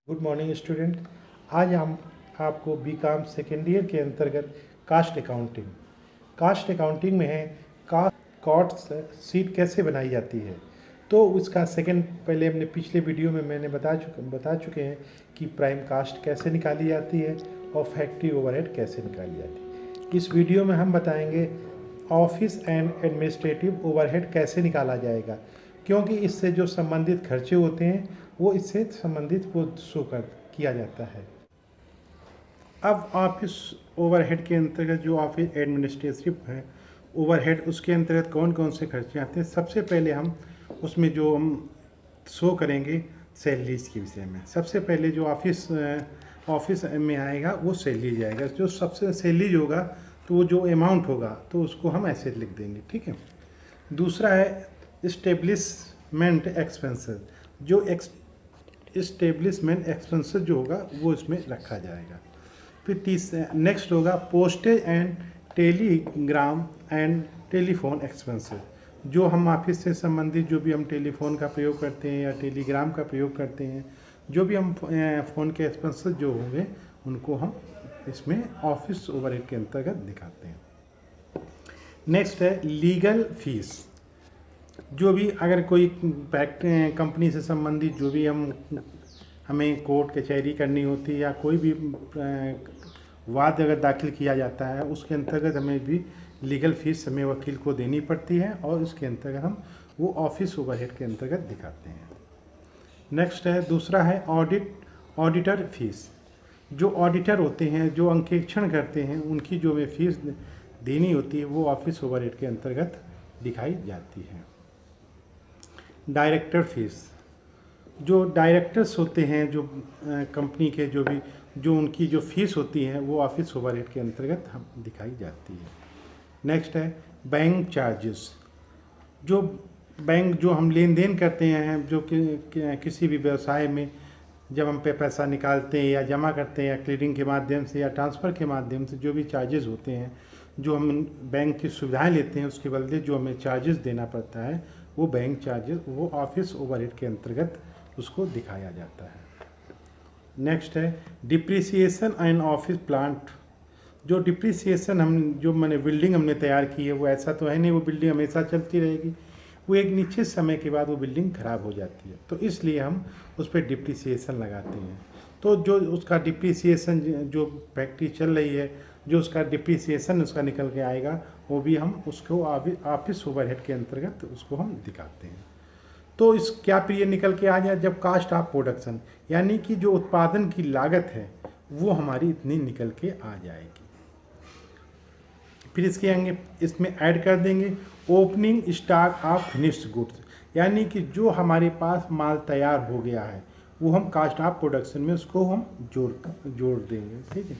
Good morning student. आज हम आपको बीकॉम सेकेंड ईयर के अंतर्गत कास्ट अकाउंटिंग में है कॉस्ट शीट कैसे बनाई जाती है। तो उसका सेकंड पहले हमने पिछले वीडियो में मैंने बता चुके हैं कि प्राइम कास्ट कैसे निकाली जाती है और फैक्ट्री ओवरहेड कैसे निकाली जाती है। इस वीडियो में हम बताएंगे ऑफिस एंड एडमिनिस्ट्रेटिव ओवरहेड कैसे निकाला जाएगा, क्योंकि इससे जो संबंधित खर्चे होते हैं वो इससे संबंधित वो शो किया जाता है। अब ऑफिस ओवरहेड के अंतर्गत जो ऑफिस एडमिनिस्ट्रेटिव है ओवरहेड, उसके अंतर्गत कौन कौन से खर्चे आते हैं। सबसे पहले हम उसमें जो हम शो करेंगे सैलरीज के विषय में। सबसे पहले जो ऑफिस में आएगा वो सैलरी जाएगा। जो सबसे सैलरी होगा तो वो जो अमाउंट होगा तो उसको हम ऐसे लिख देंगे, ठीक है। दूसरा है इस्टेब्लिशमेंट एक्सपेंसेस। जो इस्टेब्लिशमेंट एक्सपेंसेस जो होगा वो इसमें रखा जाएगा। फिर नेक्स्ट होगा postage and Telegram and telephone expenses. जो हम ऑफिस से संबंधित जो भी हम टेलीफोन का प्रयोग करते हैं या टेलीग्राम का प्रयोग करते हैं, जो भी हम फ़ोन के एक्सपेंसेस जो होंगे उनको हम इसमें ऑफिस ओवरहेड के अंतर्गत दिखाते हैं। नेक्स्ट है लीगल फीस। जो भी अगर कोई कंपनी से संबंधित जो भी हमें कोर्ट कचहरी करनी होती है या कोई भी वाद अगर दाखिल किया जाता है, उसके अंतर्गत हमें भी लीगल फीस हमें वकील को देनी पड़ती है और इसके अंतर्गत हम वो ऑफिस ओवरहेड के अंतर्गत दिखाते हैं। नेक्स्ट है दूसरा है ऑडिटर फीस। जो ऑडिटर होते हैं, जो अंकेक्षण करते हैं, उनकी जो हमें फीस देनी होती है वो ऑफिस ओवरहेड के अंतर्गत दिखाई जाती है। Director fees. जो डायरेक्टर्स होते हैं जो कंपनी के जो उनकी जो फीस होती है वो ऑफिस ओवरहेड के अंतर्गत हम दिखाई जाती है। नेक्स्ट है बैंक चार्जेस। जो हम लेन देन करते हैं, जो किसी भी व्यवसाय में जब हम पे पैसा निकालते हैं या जमा करते हैं या क्लियरिंग के माध्यम से या ट्रांसफ़र के माध्यम से, जो भी चार्जेस होते हैं, जो हम बैंक की सुविधाएं लेते हैं उसके बदले जो हमें चार्जेस देना पड़ता है वो बैंक चार्जेस वो ऑफिस ओवरहेड के अंतर्गत उसको दिखाया जाता है। नेक्स्ट है डिप्रिसिएशन एंड ऑफिस प्लांट। जो डिप्रिसिएशन मैंने बिल्डिंग हमने तैयार की है वो ऐसा तो है नहीं वो बिल्डिंग हमेशा चलती रहेगी, वो एक निश्चित समय के बाद वो बिल्डिंग ख़राब हो जाती है, तो इसलिए हम उस पर डिप्रिसिएशन लगाते हैं। तो जो उसका डिप्रिसिएशन जो फैक्ट्री चल रही है, जो उसका डिप्रिसिएशन उसका निकल के आएगा वो भी हम उसको ऑफिस ओवरहेड के अंतर्गत उसको हम दिखाते हैं। तो इस क्या पीरियड निकल के आ जाए, जब कास्ट ऑफ प्रोडक्शन यानी कि जो उत्पादन की लागत है वो हमारी इतनी निकल के आ जाएगी। फिर इसमें ऐड कर देंगे opening stock of finished goods, यानी कि जो हमारे पास माल तैयार हो गया है वो हम कास्ट ऑफ प्रोडक्शन में उसको हम जोड़ देंगे, ठीक है।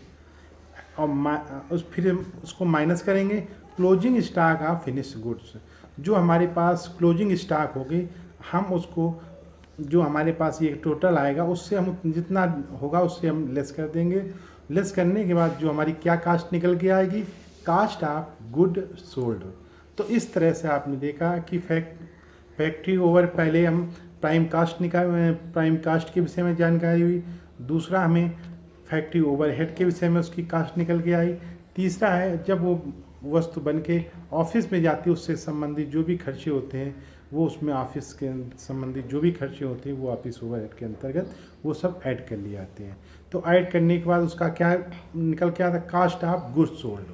और फिर उसको माइनस करेंगे closing stock of finished goods. जो हमारे पास क्लोजिंग स्टॉक होगी हम उसको जो हमारे पास ये टोटल आएगा उससे हम जितना होगा उससे हम लेस कर देंगे। लेस करने के बाद जो हमारी क्या कास्ट निकल के आएगी, कास्ट ऑफ गुड सोल्ड। तो इस तरह से आपने देखा कि फैक्ट्री ओवर पहले हम प्राइम कास्ट के विषय में जानकारी हुई। दूसरा हमें फैक्ट्री ओवरहेड के विषय में उसकी कास्ट निकल के आई। तीसरा है जब वो वस्तु बन के ऑफिस में जाती है उससे संबंधित जो भी खर्चे होते हैं वो उसमें ऑफिस के संबंधित जो भी खर्चे होते हैं वो ऑफिस ओवरहेड के अंतर्गत वो सब ऐड कर लिए जाते हैं। तो ऐड करने के बाद उसका क्या निकल के आता है, कास्ट ऑफ गुड्स सोल्ड।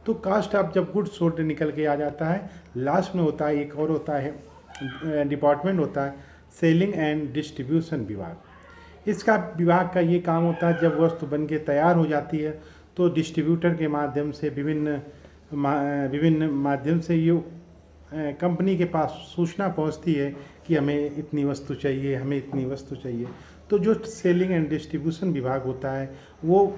तो कास्ट ऑफ जब गुड्स सोल्ड निकल के आ जाता है, लास्ट में होता है एक और होता है डिपार्टमेंट होता है सेलिंग एंड डिस्ट्रीब्यूशन विभाग। इसका विभाग का ये काम होता है जब वस्तु बन के तैयार हो जाती है तो डिस्ट्रीब्यूटर के माध्यम से विभिन्न माध्यम से ये कंपनी के पास सूचना पहुंचती है कि हमें इतनी वस्तु चाहिए, हमें इतनी वस्तु चाहिए। तो जो सेलिंग एंड डिस्ट्रीब्यूशन विभाग होता है वो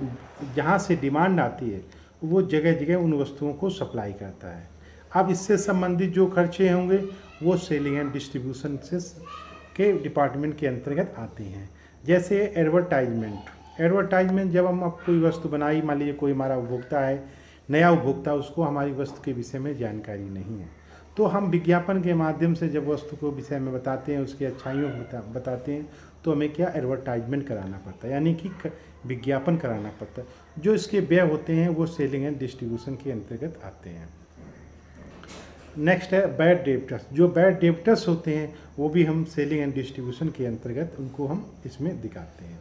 जहाँ से डिमांड आती है वो जगह जगह उन वस्तुओं को सप्लाई करता है। अब इससे संबंधित जो खर्चे होंगे वो सेलिंग एंड डिस्ट्रीब्यूशन के डिपार्टमेंट के अंतर्गत आते हैं। जैसे एडवर्टाइजमेंट जब हम अब कोई वस्तु बनाई, मान लीजिए कोई हमारा उपभोक्ता है, नया उपभोक्ता, उसको हमारी वस्तु के विषय में जानकारी नहीं है तो हम विज्ञापन के माध्यम से जब वस्तु को विषय में बताते हैं, उसकी अच्छाइयों को बताते हैं, तो हमें क्या एडवर्टाइजमेंट कराना पड़ता है, यानी कि विज्ञापन कराना पड़ता है। जो इसके व्यय होते हैं वो सेलिंग एंड डिस्ट्रीब्यूशन के अंतर्गत आते हैं। नेक्स्ट है बैड डेब्टर्स। जो बैड डेब्टर्स होते हैं वो भी हम सेलिंग एंड डिस्ट्रीब्यूशन के अंतर्गत उनको हम इसमें दिखाते हैं।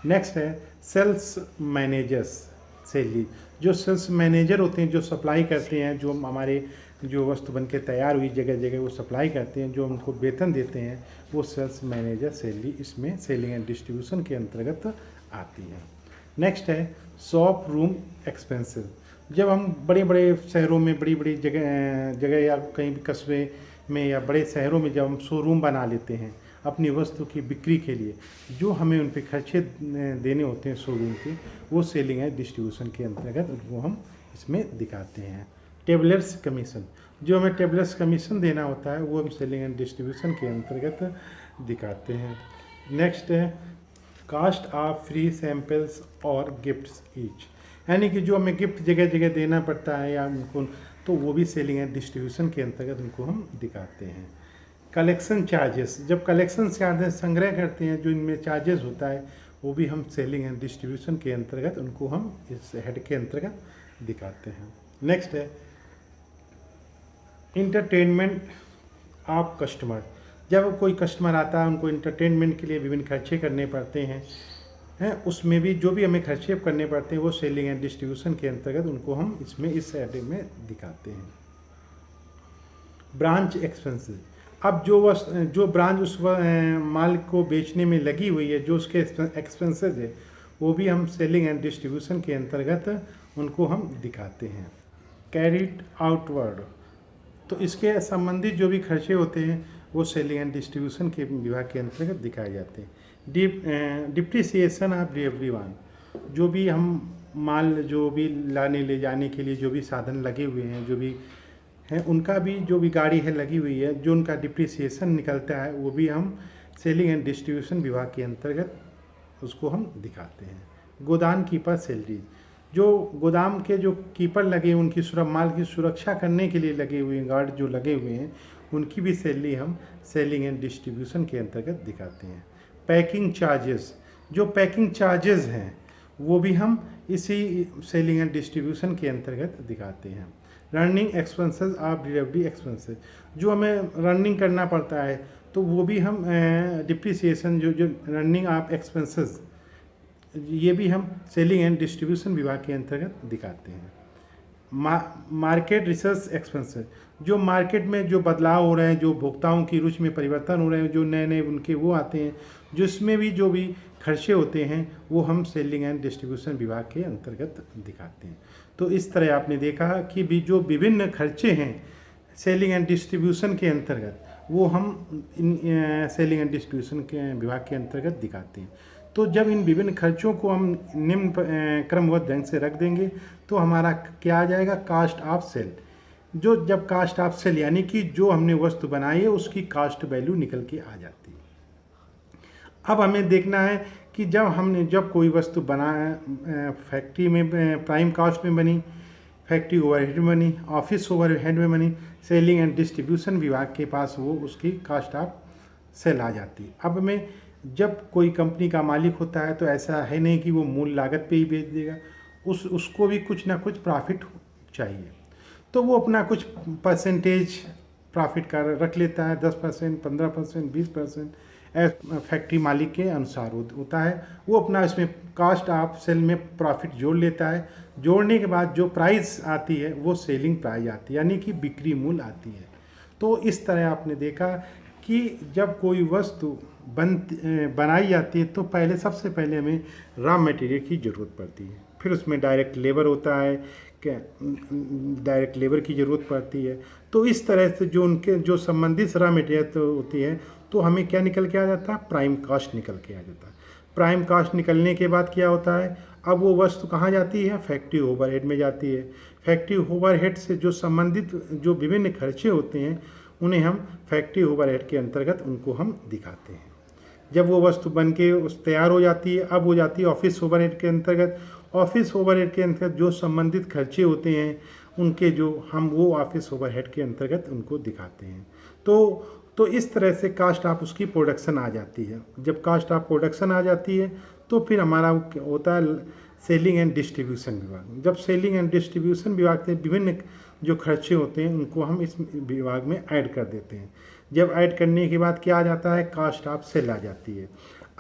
नेक्स्ट है सेल्स मैनेजर्स, सेली। जो सेल्स मैनेजर होते हैं, जो सप्लाई करते हैं, जो हमारे जो वस्तु बन के तैयार हुई जगह जगह वो सप्लाई करते हैं, जो उनको वेतन देते हैं, वो सेल्स मैनेजर सेली इसमें सेलिंग एंड डिस्ट्रीब्यूशन के अंतर्गत आती है। नेक्स्ट है शॉप रूम एक्सपेंसेस। जब हम बड़े बड़े शहरों में, बड़ी बड़ी जगह या कहीं भी कस्बे में या बड़े शहरों में जब हम शोरूम बना लेते हैं अपनी वस्तु की बिक्री के लिए, जो हमें उन पे खर्चे देने होते हैं शोरूम के, वो सेलिंग एंड डिस्ट्रीब्यूशन के अंतर्गत उनको हम इसमें दिखाते हैं। टेबलर्स कमीशन। जो हमें टेबलर्स कमीशन देना होता है वो हम सेलिंग एंड डिस्ट्रीब्यूशन के अंतर्गत दिखाते हैं। नेक्स्ट है कास्ट ऑफ फ्री सैम्पल्स और गिफ्ट्स ईच, यानी कि जो हमें गिफ्ट जगह जगह देना पड़ता है या उनको, तो वो भी सेलिंग एंड डिस्ट्रीब्यूशन के अंतर्गत उनको हम दिखाते हैं। Collection charges. जब कलेक्शन चार्जेस संग्रह करते हैं, जो इनमें चार्जेस होता है, वो भी हम सेलिंग एंड डिस्ट्रीब्यूशन के अंतर्गत उनको हम इस हेड के अंतर्गत दिखाते हैं। नेक्स्ट है इंटरटेनमेंट ऑफ कस्टमर। जब कोई कस्टमर आता है उनको इंटरटेनमेंट के लिए विभिन्न खर्चे करने पड़ते हैं, उसमें भी जो भी हमें खर्चे करने पड़ते हैं वो सेलिंग एंड डिस्ट्रीब्यूशन के अंतर्गत उनको हम इसमें इस हेड में दिखाते हैं। Branch expenses. अब जो ब्रांच उस माल को बेचने में लगी हुई है, जो उसके एक्सपेंसेस है, वो भी हम सेलिंग एंड डिस्ट्रीब्यूशन के अंतर्गत उनको हम दिखाते हैं। Carried outward. तो इसके संबंधित जो भी खर्चे होते हैं वो सेलिंग एंड डिस्ट्रीब्यूशन के विभाग के अंतर्गत दिखाए जाते हैं। Depreciation of delivery one. जो भी हम माल जो भी लाने ले जाने के लिए जो भी साधन लगे हुए हैं, जो भी हैं, उनका भी जो भी गाड़ी है लगी हुई है, जो उनका डिप्रिसिएशन निकलता है, वो भी हम सेलिंग एंड डिस्ट्रीब्यूशन विभाग के अंतर्गत उसको हम दिखाते हैं। गोदाम कीपर सैलरी। जो गोदाम के जो कीपर लगे हैं, उनकी माल की सुरक्षा करने के लिए लगे हुए गार्ड जो लगे हुए हैं, उनकी भी सैलरी हम सेलिंग एंड डिस्ट्रीब्यूशन के अंतर्गत दिखाते हैं। Packing charges. जो पैकिंग चार्जेस हैं वो भी हम इसी सेलिंग एंड डिस्ट्रीब्यूशन के अंतर्गत दिखाते हैं। Running expenses of delivery expenses. जो हमें रनिंग करना पड़ता है तो वो भी हम डिप्रिसिएशन जो रनिंग ऑफ एक्सपेंसेस, ये भी हम सेलिंग एंड डिस्ट्रीब्यूशन विभाग के अंतर्गत दिखाते हैं। Market research expenses. जो मार्केट में जो बदलाव हो रहे हैं, जो भोक्ताओं की रुचि में परिवर्तन हो रहे हैं, जो नए नए उनके वो आते हैं, जिसमें भी जो भी खर्चे होते हैं वो हम सेलिंग एंड डिस्ट्रीब्यूशन विभाग के अंतर्गत दिखाते हैं। तो इस तरह आपने देखा कि भी जो विभिन्न खर्चे हैं सेलिंग एंड डिस्ट्रीब्यूशन के अंतर्गत, वो हम सेलिंग एंड डिस्ट्रीब्यूशन के विभाग के अंतर्गत दिखाते हैं। तो जब इन विभिन्न खर्चों को हम निम्न क्रमबद्ध ढंग से रख देंगे तो हमारा क्या आ जाएगा, कास्ट ऑफ सेल। जो जब कास्ट ऑफ सेल यानी कि जो हमने वस्तु बनाई है उसकी कास्ट वैल्यू निकल के आ जाती है। अब हमें देखना है कि जब कोई वस्तु फैक्ट्री में प्राइम कास्ट में बनी, फैक्ट्री ओवरहेड में बनी, ऑफिस ओवरहेड में बनी, सेलिंग एंड डिस्ट्रीब्यूशन विभाग के पास वो उसकी कास्ट ऑफ सेल आ जाती है। अब हमें जब कोई कंपनी का मालिक होता है तो ऐसा है नहीं कि वो मूल लागत पे ही बेच देगा, उसको भी कुछ ना कुछ प्रॉफिट चाहिए, तो वो अपना कुछ परसेंटेज प्रॉफिट का रख लेता है, 10%, 15%, 20%, फैक्ट्री मालिक के अनुसार होता है। वो अपना इसमें कास्ट ऑफ सेल में प्रॉफिट जोड़ लेता है। जोड़ने के बाद जो प्राइस आती है वो सेलिंग प्राइस आती है, यानी कि बिक्री मूल्य आती है। तो इस तरह आपने देखा कि जब कोई वस्तु बनाई जाती है तो सबसे पहले हमें रॉ मटेरियल की ज़रूरत पड़ती है, फिर उसमें डायरेक्ट लेबर होता है, डायरेक्ट लेबर की ज़रूरत पड़ती है। तो इस तरह से जो संबंधित रॉ मटेरियल होती है तो हमें क्या निकल के आ जाता है, प्राइम कास्ट निकल के आ जाता है। प्राइम कास्ट निकलने के बाद क्या होता है, अब वो वस्तु कहाँ जाती है, फैक्ट्री ओवरहेड में जाती है। फैक्ट्री ओवरहेड से जो संबंधित जो विभिन्न खर्चे होते हैं उन्हें हम फैक्ट्री ओवरहेड के अंतर्गत उनको हम दिखाते हैं। जब वो वस्तु बन के तैयार हो जाती है, अब हो जाती है ऑफिस ओवरहेड के अंतर्गत। ऑफिस ओवरहेड के अंतर्गत जो संबंधित खर्चे होते हैं उनके जो हम वो ऑफिस ओवरहेड के अंतर्गत उनको दिखाते हैं। तो इस तरह से कास्ट ऑफ उसकी प्रोडक्शन आ जाती है। जब कास्ट ऑफ प्रोडक्शन आ जाती है तो फिर हमारा होता है सेलिंग एंड डिस्ट्रीब्यूशन विभाग। जब सेलिंग एंड डिस्ट्रीब्यूशन विभाग से विभिन्न जो खर्चे होते हैं उनको हम इस विभाग में ऐड कर देते हैं। जब ऐड करने के बाद क्या आ जाता है, कास्ट ऑफ सेल आ जाती है।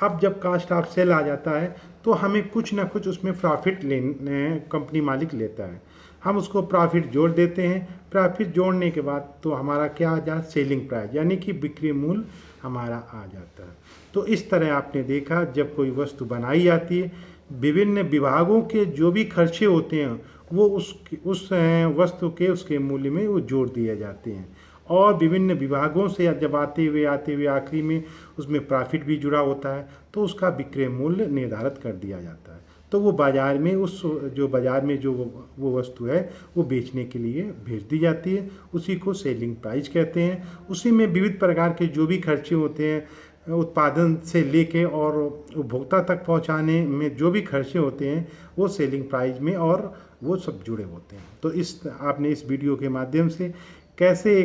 अब जब कास्ट ऑफ सेल आ जाता है तो हमें कुछ ना कुछ उसमें प्रॉफिट कंपनी मालिक लेता है। हम उसको प्रॉफिट जोड़ देते हैं। प्रॉफिट जोड़ने के बाद तो हमारा क्या आ जाता है, सेलिंग प्राइस यानी कि बिक्री मूल्य हमारा आ जाता है। तो इस तरह आपने देखा जब कोई वस्तु बनाई जाती है, विभिन्न विभागों के जो भी खर्चे होते हैं वो उस वस्तु के उसके मूल्य में वो जोड़ दिए जाते हैं। और विभिन्न विभागों से जब आते हुए आखिरी में उसमें प्रॉफिट भी जुड़ा होता है तो उसका विक्रय मूल्य निर्धारित कर दिया जाता है। तो वो बाज़ार में बाज़ार में जो वो वस्तु है वो बेचने के लिए भेज दी जाती है। उसी को सेलिंग प्राइस कहते हैं। उसी में विविध प्रकार के जो भी खर्चे होते हैं, उत्पादन से लेके और उपभोक्ता तक पहुंचाने में जो भी खर्चे होते हैं वो सेलिंग प्राइस में और वो सब जुड़े होते हैं। तो आपने इस वीडियो के माध्यम से कैसे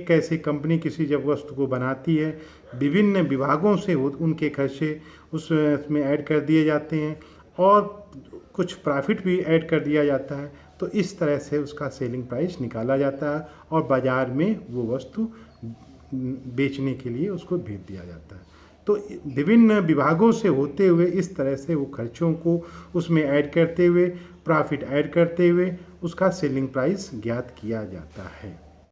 कैसे कंपनी किसी जब वस्तु को बनाती है, विभिन्न विभागों से उनके खर्चे उसमें ऐड कर दिए जाते हैं और कुछ प्रॉफिट भी ऐड कर दिया जाता है। तो इस तरह से उसका सेलिंग प्राइस निकाला जाता है और बाज़ार में वो वस्तु बेचने के लिए उसको भेज दिया जाता है। तो विभिन्न विभागों से होते हुए इस तरह से वो खर्चों को उसमें ऐड करते हुए, प्रॉफिट ऐड करते हुए उसका सेलिंग प्राइस ज्ञात किया जाता है।